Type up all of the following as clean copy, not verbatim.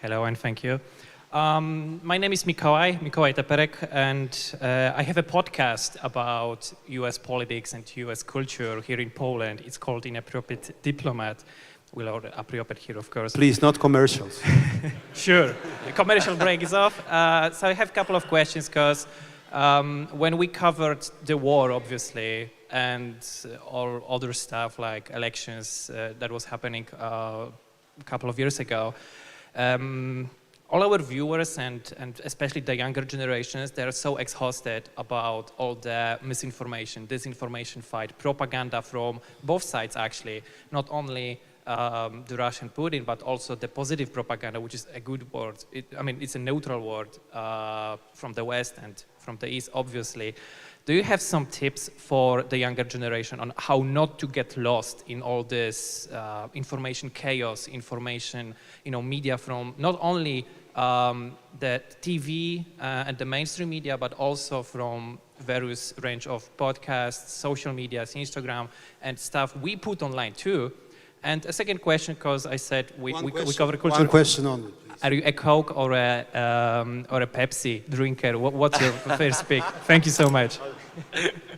Hello and thank you. My name is Mikołaj Teperek, and I have a podcast about US politics and US culture here in Poland. It's called Inappropriate Diplomat. We'll order appropriate here, of course. Please, not commercials. Sure. The commercial break is off. So I have a couple of questions, because when we covered the war, obviously, and all other stuff like elections that was happening a couple of years ago, all our viewers and especially the younger generations, they're so exhausted about all the misinformation, disinformation fight, propaganda from both sides, actually, not only the Russian Putin, but also the positive propaganda, which is a good word. It's a neutral word from the West and from the East, obviously. Do you have some tips for the younger generation on how not to get lost in all this information chaos, information, media from not only the TV and the mainstream media, but also from various range of podcasts, social medias, Instagram, and stuff we put online too? And a second question, because I said we cover culture. One question only, please. Are you a Coke or a Pepsi drinker? What's your first pick? Thank you so much.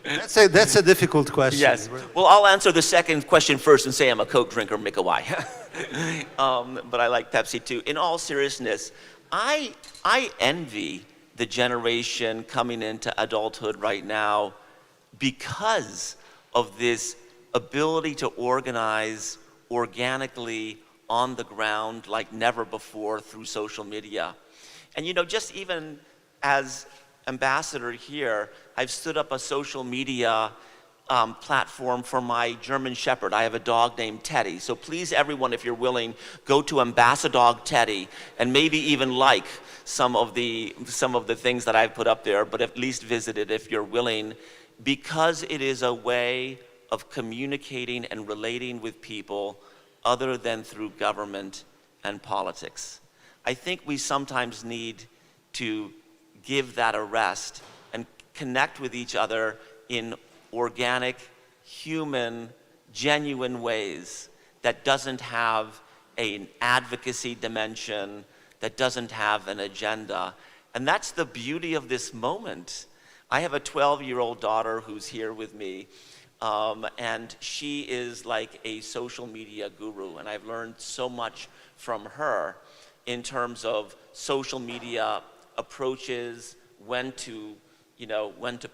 That's a difficult question. Yes. Well, I'll answer the second question first and say I'm a Coke drinker, Mikołaj. But I like Pepsi too. In all seriousness, I envy the generation coming into adulthood right now because of this ability to organize organically on the ground like never before through social media. And just even as ambassador here, I've stood up a social media platform for my German Shepherd. I have a dog named Teddy. So please, everyone, if you're willing, go to Ambasador Teddy and maybe even like some of the things that I've put up there, but at least visit it if you're willing, because it is a way of communicating and relating with people other than through government and politics. I think we sometimes need to give that a rest and connect with each other in organic, human, genuine ways that doesn't have an advocacy dimension, that doesn't have an agenda. And that's the beauty of this moment. I have a 12-year-old daughter who's here with me, and she is like a social media guru, and I've learned so much from her in terms of social media approaches, when to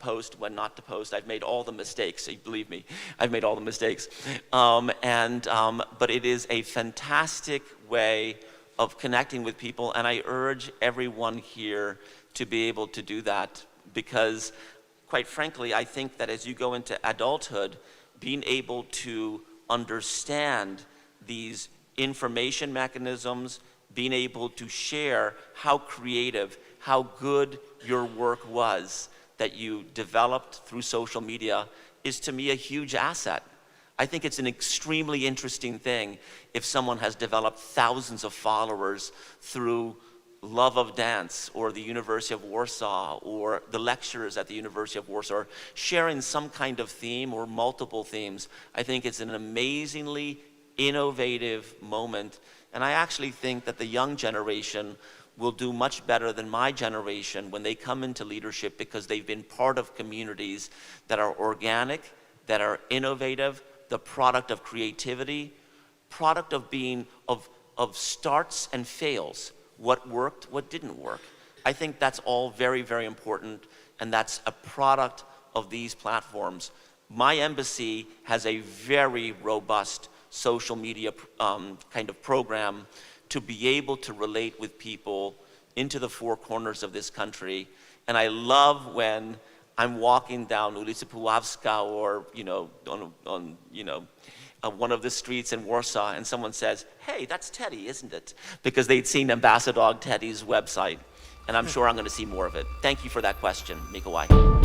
post, when not to post. I've made all the mistakes, believe me, I've made all the mistakes. But it is a fantastic way of connecting with people, and I urge everyone here to be able to do that, because quite frankly, I think that as you go into adulthood, being able to understand these information mechanisms, being able to share how creative, how good your work was that you developed through social media is, to me, a huge asset. I think it's an extremely interesting thing if someone has developed thousands of followers through love of dance, or the University of Warsaw, or the lectures at the University of Warsaw, or sharing some kind of theme or multiple themes. I think it's an amazingly innovative moment, and I actually think that the young generation will do much better than my generation when they come into leadership, because they've been part of communities that are organic, that are innovative, the product of creativity, product of being of starts and fails. What worked, what didn't work. I think that's all very, very important, and that's a product of these platforms. My embassy has a very robust social media kind of program to be able to relate with people into the four corners of this country. And I love when I'm walking down ulica Puławska, or on one of the streets in Warsaw, and someone says, "Hey, that's Teddy, isn't it?" Because they'd seen Ambassador Teddy's website, and I'm sure I'm going to see more of it. Thank you for that question, Mikołaj.